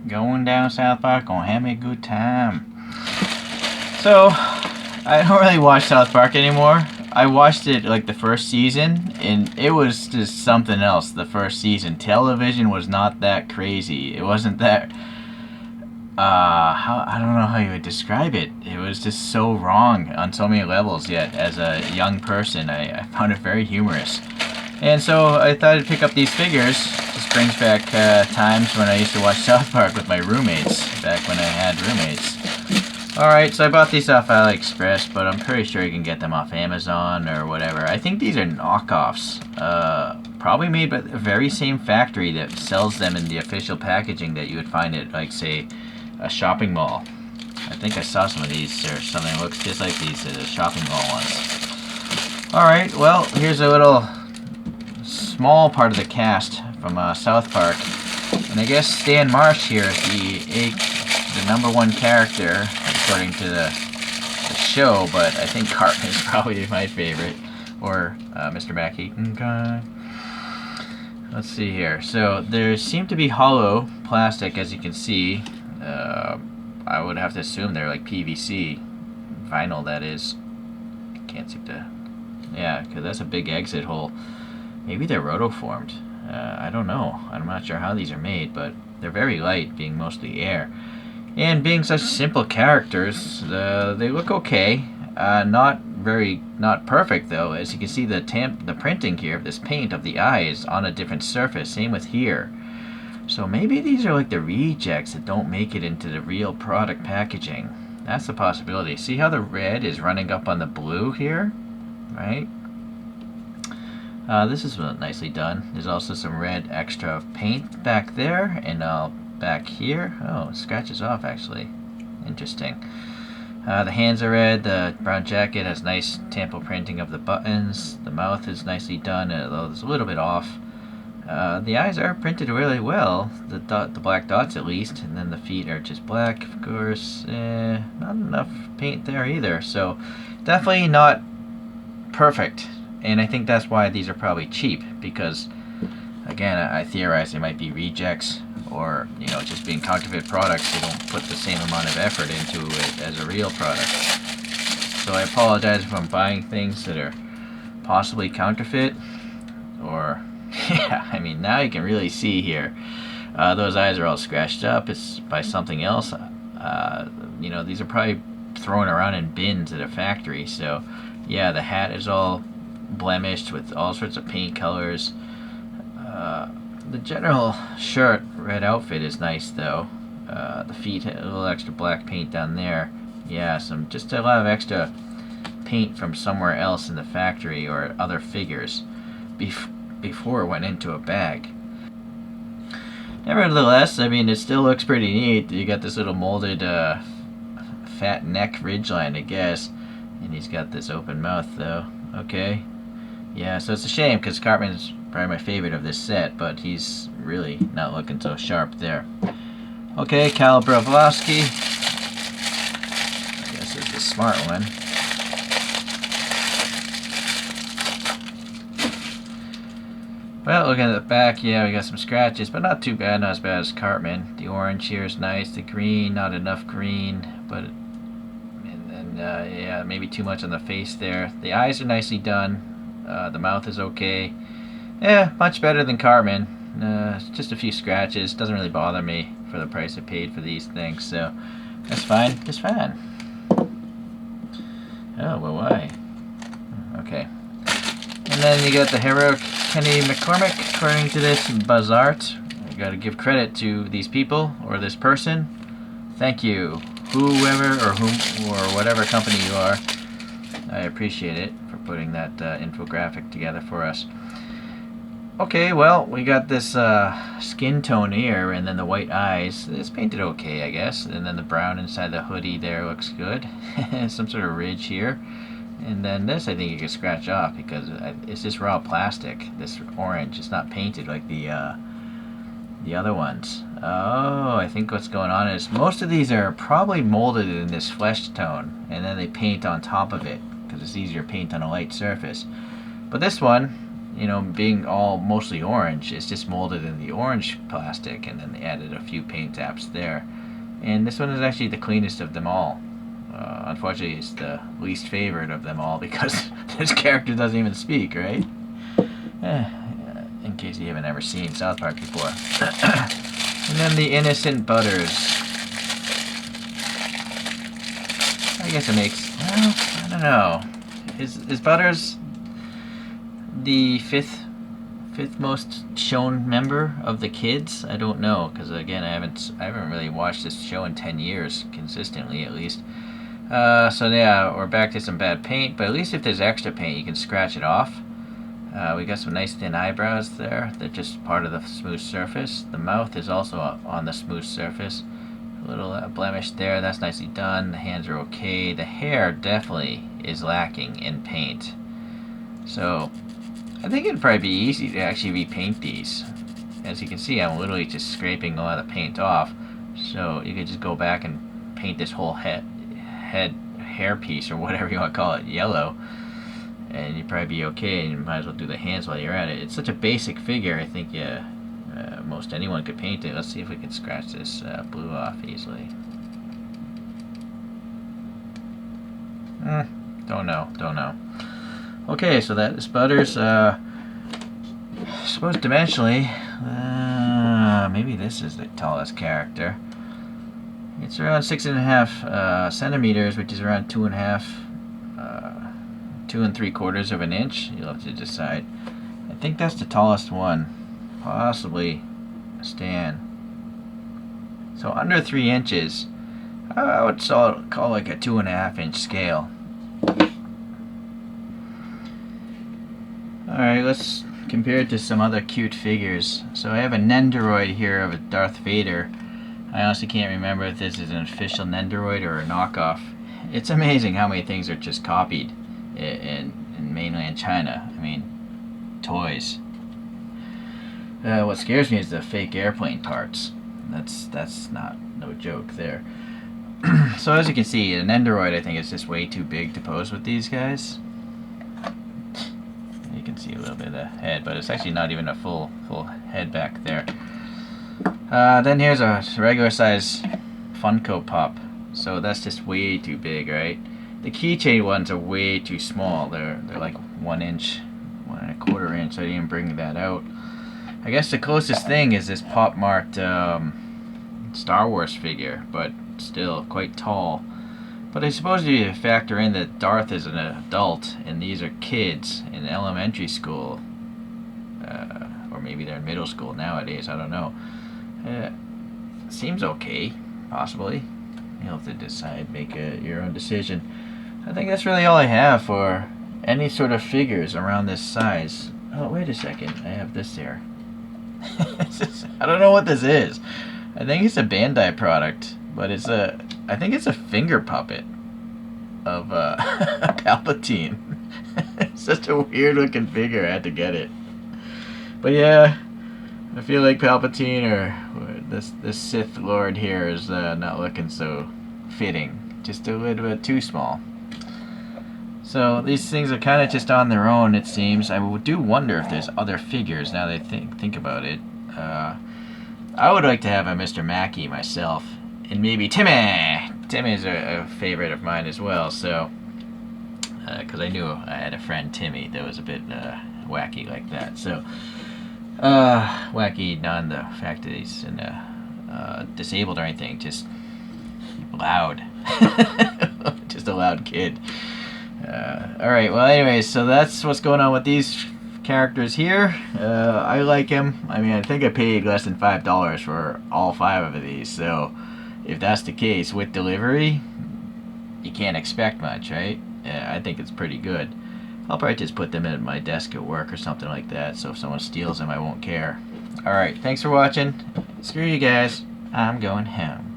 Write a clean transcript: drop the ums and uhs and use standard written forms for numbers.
Going down South Park, gonna have me a good time. So, I don't really watch South Park anymore. I watched it like the first season, and it was just something else. The first season, television was not that crazy. It wasn't that. I don't know how you would describe it. It was just so wrong on so many levels. Yet, as a young person, I found it very humorous. And so I thought I'd pick up these figures. This brings back times when I used to watch South Park with my roommates, back when I had roommates. Alright, so I bought these off Aliexpress, but I'm pretty sure you can get them off Amazon or whatever. I think these are knockoffs. Probably made by the very same factory that sells them in the official packaging that you would find at, like, say, a shopping mall. I think I saw some of these or something that looks just like these at a shopping mall once. Alright, well, here's a little small part of the cast from South Park. And I guess Stan Marsh here is the number one character, according to the show, but I think Cartman is probably my favorite. Or Mr. Mackey. Okay. Let's see here. So there seem to be hollow plastic, as you can see. I would have to assume they're like PVC. Vinyl, that is. Can't seem to... Yeah, because that's a big exit hole. Maybe they're rotoformed. I don't know. I'm not sure how these are made, but they're very light, being mostly air. And being such simple characters, they look okay. Not perfect though. As you can see, the printing here of this paint of the eye is on a different surface. Same with here. So maybe these are like the rejects that don't make it into the real product packaging. That's a possibility. See how the red is running up on the blue here, right? This is nicely done. There's also some red extra paint back there, and back here. Oh, it scratches off actually. Interesting. The hands are red. The brown jacket has nice tampo printing of the buttons. The mouth is nicely done, although it's a little bit off. The eyes are printed really well. The black dots at least, and then the feet are just black, of course. Not enough paint there either, so definitely not perfect. And I think that's why these are probably cheap, because again, I theorize they might be rejects, or just being counterfeit products. They don't put the same amount of effort into it as a real product. So I apologize if I'm buying things that are possibly counterfeit, or yeah, I mean, now you can really see here. Those eyes are all scratched up. It's by something else. These are probably thrown around in bins at a factory. So yeah, the hat is all blemished with all sorts of paint colors. The general shirt, red outfit is nice though. The feet, a little extra black paint down there. Yeah, just a lot of extra paint from somewhere else in the factory or other figures before it went into a bag. Nevertheless, I mean, it still looks pretty neat. You got this little molded fat neck ridgeline, I guess, and he's got this open mouth though. Okay. Yeah, so it's a shame because Cartman's probably my favorite of this set, but he's really not looking so sharp there. Okay, Cal Bravosky. I guess it's the smart one. Well, looking at the back, yeah, we got some scratches, but not too bad, not as bad as Cartman. The orange here is nice, the green, not enough green, but, and then, yeah, maybe too much on the face there. The eyes are nicely done. The mouth is okay. Yeah, much better than Cartman. Just a few scratches. Doesn't really bother me for the price I paid for these things, so that's fine. Just fine. Oh, well, why? Okay. And then you got the heroic Kenny McCormick, according to this BuzzArt. I gotta give credit to these people, or this person. Thank you, whoever or whom or whatever company you are. I appreciate it for putting that infographic together for us. Okay, well, we got this skin tone here, and then the white eyes. It's painted okay, I guess. And then the brown inside the hoodie there looks good. Some sort of ridge here. And then this, I think you can scratch off because it's just raw plastic. This orange, it's not painted like the other ones. Oh, I think what's going on is most of these are probably molded in this flesh tone, and then they paint on top of it because it's easier to paint on a light surface. But this one, you know, being all mostly orange, it's just molded in the orange plastic, and then they added a few paint taps there. And this one is actually the cleanest of them all. Unfortunately, it's the least favorite of them all because this character doesn't even speak, right? In case you haven't ever seen South Park before. And then the Innocent Butters. I guess it makes, well, I don't know. Is Butters the fifth most shown member of the kids? I don't know, because again, I haven't really watched this show in 10 years consistently, at least. So yeah, we're back to some bad paint, but at least if there's extra paint, you can scratch it off. We got some nice thin eyebrows there. They're just part of the smooth surface. The mouth is also on the smooth surface. A little blemish there. That's nicely done. The hands are okay. The hair definitely is lacking in paint. So I think it'd probably be easy to actually repaint these. As you can see, I'm literally just scraping a lot of the paint off. So you could just go back and paint this whole hair piece, or whatever you want to call it, yellow. And you'd probably be okay, and you might as well do the hands while you're at it. It's such a basic figure, I think most anyone could paint it. Let's see if we can scratch this blue off easily. Don't know. Okay, so that is Butters. I suppose dimensionally, maybe this is the tallest character. It's around 6.5 centimeters, which is around 2.5, 2 3/4 of an inch. You'll have to decide. I think that's the tallest one, possibly Stan. So under 3 inches, I would call like a 2.5 inch scale. Alright, let's compare it to some other cute figures. So I have a Nendoroid here of a Darth Vader. I honestly can't remember if this is an official Nendoroid or a knockoff. It's amazing how many things are just copied in mainland China. I mean, toys. What scares me is the fake airplane parts. That's no joke there. So as you can see, an Nendoroid I think is just way too big to pose with these guys. You can see a little bit of the head, but it's actually not even a full head back there. Then here's a regular size Funko Pop. So that's just way too big, right? The keychain ones are way too small. They're like 1 inch, 1 1/4 inch. I didn't even bring that out. I guess the closest thing is this pop marked Star Wars figure, but still quite tall. But I suppose you factor in that Darth is an adult and these are kids in elementary school, or maybe they're in middle school nowadays. I don't know. Seems okay, possibly. You'll have to decide, make your own decision. I think that's really all I have for any sort of figures around this size. Oh, wait a second. I have this here. I don't know what this is. I think it's a Bandai product, but I think it's a finger puppet of Palpatine. It's such a weird looking figure. I had to get it. But yeah, I feel like Palpatine or this Sith Lord here is not looking so fitting. Just a little bit too small. So these things are kind of just on their own, it seems. I do wonder if there's other figures now that I think about it. I would like to have a Mr. Mackey myself, and maybe Timmy. Timmy's a favorite of mine as well. So, because I knew I had a friend Timmy that was a bit wacky like that. So, wacky, not the fact that he's disabled or anything, just loud, just a loud kid. Alright, well anyways, so that's what's going on with these characters here. I like him. I mean, I think I paid less than $5 for all 5 of these, so if that's the case with delivery, you can't expect much, right? I think it's pretty good. I'll probably just put them at my desk at work or something like that, so if someone steals them I won't care. Alright, thanks for watching. Screw you guys. I'm going home.